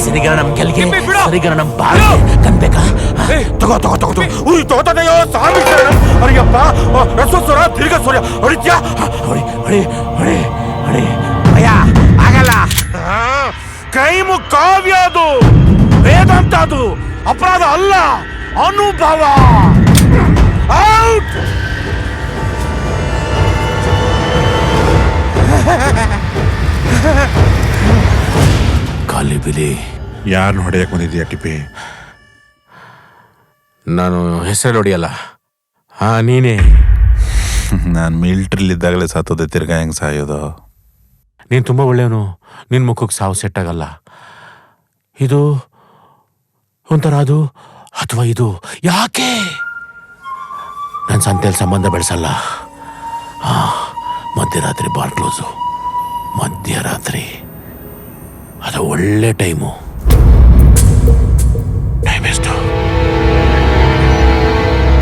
ಸರಿಗರ ನಮ್ ಗೆಲ್ಗೆ ಸರಿಗರ ನಮ್ ಬಾಳ್ಗೆ ಕನ್ಬೇಕಾ? ತಗೋ ತಗೋ ತಗೋ ಉಯ್ ತಗೋತದೆಯೋ ಸ್ವಾಮಿ ಅಯ್ಯಪ್ಪ ರಸೋಸ್ವರ ತಿರ್ಗ ಸ್ವರ ಹೊಡಿತ್ಯಾ ಹೊಡಿ ಹೊಡಿ ಹೊಡಿ ಹೊಡಿ ಅಯ್ಯ ಆಗಲ್ಲ ಕೈಮು ಕಾವ್ಯ ಅದು ವೇದಾಂತ ಅದು ಅಪರಾಧ ಅಲ್ಲ ಅನುಭವ ಔಟ್ ಖಾಲಿ ಬಿಲಿ ಯಾರನ್ನ ಹೊಡೆಯಕ್ ಬಂದಿದ್ಯಾ ಟಿಪಿ? ನಾನು ಹೆಸರು ಹೊಡಿಯಲ್ಲ. ಹಾ ನೀನೇ. ನಾನು ಮಿಲ್ಟ್ರಿಲಿದ್ದಾಗಲೇ ಸತ್ತೋದೆ, ತಿರ್ಗಾ ಹೆಂಗ್ ಸಾಯೋದು? ನೀನು ತುಂಬ ಒಳ್ಳೆಯವನು, ನಿನ್ನ ಮುಖಕ್ಕೆ ಸಾವು ಸೆಟ್ ಆಗಲ್ಲ. ಇದು ಒಂಥರ ಅದು ಅಥವಾ ಇದು ಯಾಕೆ ನನ್ನ ಸಂತೆಯಲ್ಲಿ ಸಂಬಂಧ ಬೆಳೆಸಲ್ಲ. ಮಧ್ಯರಾತ್ರಿ ಬಾರ್ ಕ್ಲೋಸು, ಮಧ್ಯರಾತ್ರಿ ಅದು ಒಳ್ಳೆ ಟೈಮು.